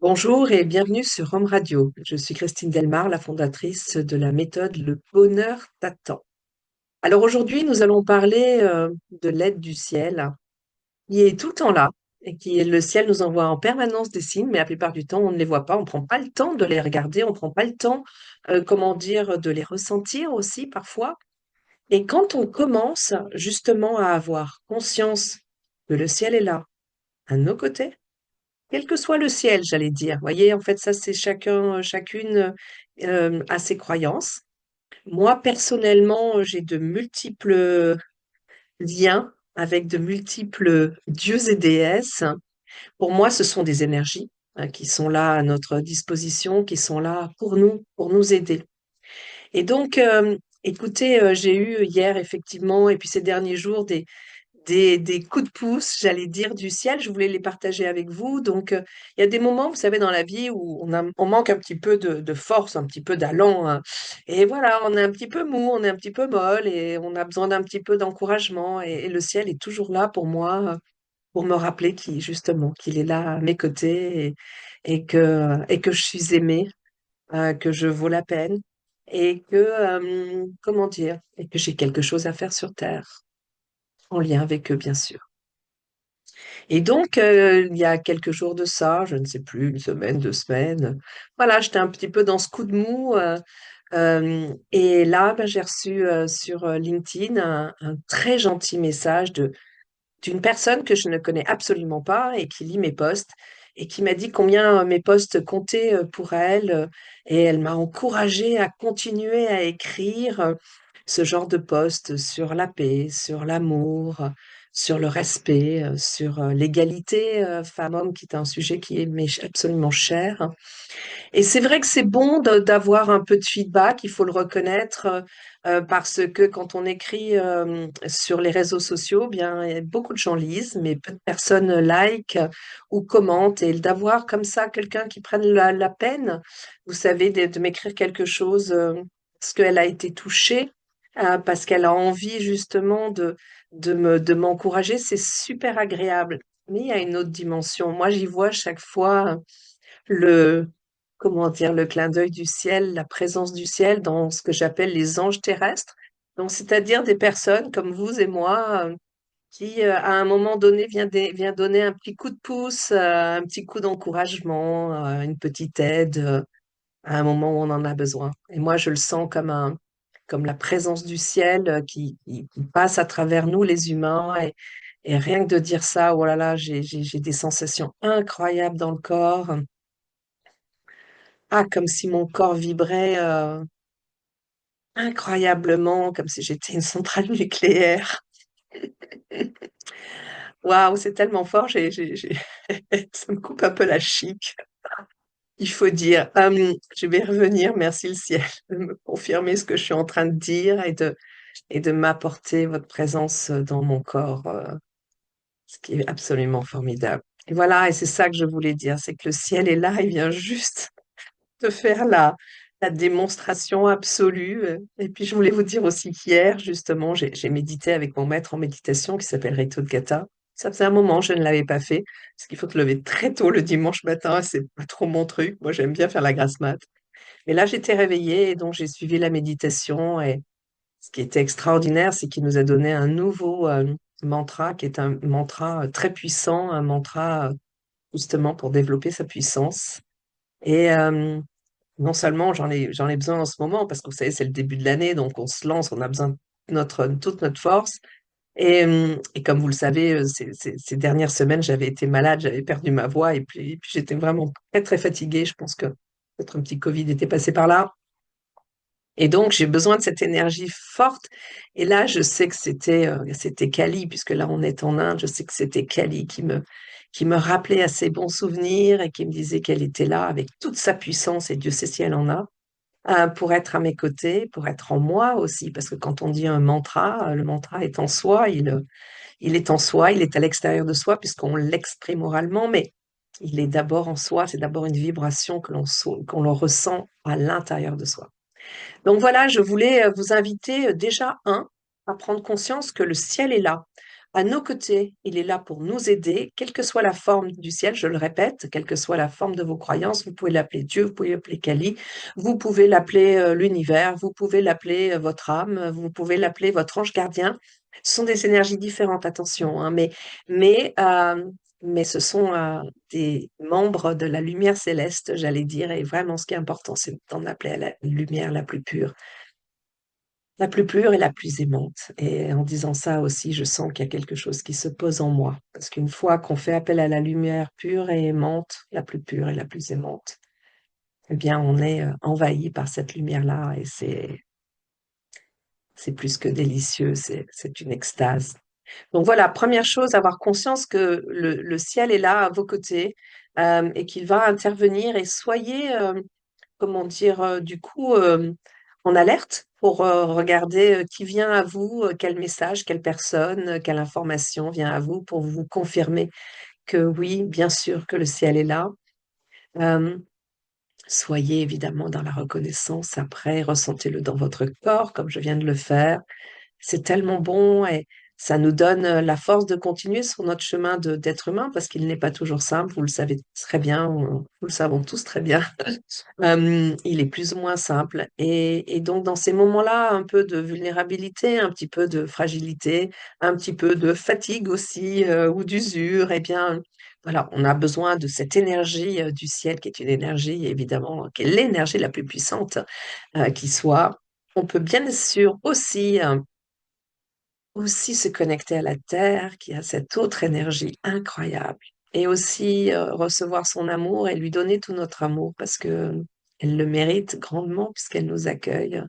Bonjour et bienvenue sur Rome Radio. Je suis Christine Delmar, la fondatrice de la méthode Le Bonheur t'attend. Alors aujourd'hui, nous allons parler de l'aide du ciel, qui est tout le temps là et le ciel nous envoie en permanence des signes, mais la plupart du temps, on ne les voit pas. On ne prend pas le temps de les regarder, on ne prend pas le temps, comment dire, de les ressentir aussi parfois. Et quand on commence justement à avoir conscience que le ciel est là, à nos côtés, quel que soit le ciel, j'allais dire. Vous voyez, en fait, ça, c'est chacun, chacune a ses croyances. Moi, personnellement, j'ai de multiples liens avec de multiples dieux et déesses. Pour moi, ce sont des énergies qui sont là à notre disposition, qui sont là pour nous aider. Et donc, écoutez, j'ai eu hier, effectivement, et puis ces derniers jours, des coups de pouce, j'allais dire, du ciel. Je voulais les partager avec vous. Donc, il y a des moments, vous savez, dans la vie où on manque un petit peu de force, un petit peu d'allant, hein. Et voilà, on est un petit peu mou, on est un petit peu molle et on a besoin d'un petit peu d'encouragement. Et le ciel est toujours là pour moi, pour me rappeler justement, qu'il est là à mes côtés et que je suis aimée, que je vaux la peine et que, comment dire, et que j'ai quelque chose à faire sur Terre, en lien avec eux, bien sûr. Et donc, il y a quelques jours de ça, je ne sais plus, une semaine, 2 semaines, voilà, j'étais un petit peu dans ce coup de mou, et là, bah, j'ai reçu, sur, LinkedIn un très gentil message d'une personne que je ne connais absolument pas et qui lit mes posts et qui m'a dit combien, mes posts comptaient, pour elle, et elle m'a encouragée à continuer à écrire, ce genre de posts sur la paix, sur l'amour, sur le respect, sur, l'égalité, femmes-hommes, qui est un sujet qui m'est absolument cher. Et c'est vrai que c'est bon d'avoir un peu de feedback, il faut le reconnaître, parce que quand on écrit sur les réseaux sociaux, bien, beaucoup de gens lisent, mais peu de personnes like ou commentent. Et d'avoir comme ça quelqu'un qui prenne la peine, vous savez, de m'écrire quelque chose parce qu'elle a été touchée, parce qu'elle a envie justement de m'encourager, c'est super agréable. Mais il y a une autre dimension. Moi, j'y vois chaque fois le, comment dire, le clin d'œil du ciel, la présence du ciel dans ce que j'appelle les anges terrestres. Donc, c'est-à-dire des personnes comme vous et moi, qui, à un moment donné, vient donner un petit coup de pouce, un petit coup d'encouragement, une petite aide, à un moment où on en a besoin. Et moi, je le sens comme la présence du ciel, qui passe à travers nous, les humains. Et rien que de dire ça, oh là là, j'ai des sensations incroyables dans le corps. Ah, comme si mon corps vibrait incroyablement, comme si j'étais une centrale nucléaire. Waouh, c'est tellement fort, ça me coupe un peu la chic, il faut dire. Je vais revenir, merci le ciel, de me confirmer ce que je suis en train de dire et de m'apporter votre présence dans mon corps, ce qui est absolument formidable. Et voilà, et c'est ça que je voulais dire, c'est que le ciel est là, il vient juste de faire la démonstration absolue. Et puis, je voulais vous dire aussi qu'hier, justement, j'ai médité avec mon maître en méditation qui s'appelle Rito Gata. Ça faisait un moment, je ne l'avais pas fait, parce qu'il faut te lever très tôt le dimanche matin, c'est pas trop mon truc. Moi, j'aime bien faire la grasse mat. Mais là, j'étais réveillée et donc j'ai suivi la méditation. Et ce qui était extraordinaire, c'est qu'il nous a donné un nouveau mantra, qui est un mantra très puissant, un mantra justement pour développer sa puissance. Et non seulement j'en ai besoin en ce moment, parce que vous savez, c'est le début de l'année, donc on se lance, on a besoin de toute notre force. Et comme vous le savez, ces dernières semaines, j'avais été malade, j'avais perdu ma voix, et puis j'étais vraiment très, très fatiguée. Je pense que peut-être un petit Covid était passé par là. Et donc, j'ai besoin de cette énergie forte. Et là, je sais que c'était Kali, puisque là, on est en Inde. Je sais que c'était Kali qui me rappelait à ses bons souvenirs et qui me disait qu'elle était là avec toute sa puissance, et Dieu sait si elle en a, pour être à mes côtés, pour être en moi aussi. Parce que quand on dit un mantra, le mantra est en soi, il est en soi, il est à l'extérieur de soi, puisqu'on l'exprime oralement, mais il est d'abord en soi. C'est d'abord une vibration qu'on le ressent à l'intérieur de soi. Donc voilà, je voulais vous inviter déjà, à prendre conscience que le ciel est là. à nos côtés, il est là pour nous aider, quelle que soit la forme du ciel, je le répète, quelle que soit la forme de vos croyances. Vous pouvez l'appeler Dieu, vous pouvez l'appeler Kali, vous pouvez l'appeler l'univers, vous pouvez l'appeler votre âme, vous pouvez l'appeler votre ange gardien. Ce sont des énergies différentes, attention, hein, mais, euh, mais ce sont des membres de la lumière céleste, j'allais dire, et vraiment ce qui est important, c'est d'en appeler à la lumière la plus pure et la plus aimante. Et en disant ça aussi, je sens qu'il y a quelque chose qui se pose en moi. Parce qu'une fois qu'on fait appel à la lumière pure et aimante, la plus pure et la plus aimante, eh bien, on est envahi par cette lumière-là et c'est plus que délicieux, c'est une extase. Donc voilà, première chose, avoir conscience que le ciel est là à vos côtés et qu'il va intervenir et soyez comment dire, du coup, en alerte pour regarder qui vient à vous, quel message, quelle personne, quelle information vient à vous pour vous confirmer que oui, bien sûr que le ciel est là. Euh, Soyez évidemment dans la reconnaissance après, ressentez-le dans votre corps comme je viens de le faire. C'est tellement bon et ça nous donne la force de continuer sur notre chemin d'être humain parce qu'il n'est pas toujours simple, vous le savez très bien, nous le savons tous très bien. Il est plus ou moins simple. Et donc, dans ces moments-là, un peu de vulnérabilité, un petit peu de fragilité, un petit peu de fatigue aussi, ou d'usure, eh bien, voilà, on a besoin de cette énergie du ciel, qui est une énergie, évidemment, qui est l'énergie la plus puissante qui soit. On peut bien sûr aussi se connecter à la terre, qui a cette autre énergie incroyable, et aussi recevoir son amour et lui donner tout notre amour parce que elle le mérite grandement puisqu'elle nous accueille.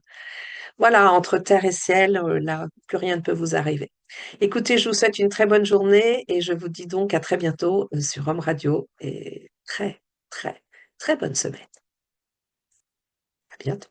Voilà, entre terre et ciel, là, plus rien ne peut vous arriver. Écoutez, je vous souhaite une très bonne journée et je vous dis donc à très bientôt sur Home Radio et très, très, très bonne semaine. À bientôt.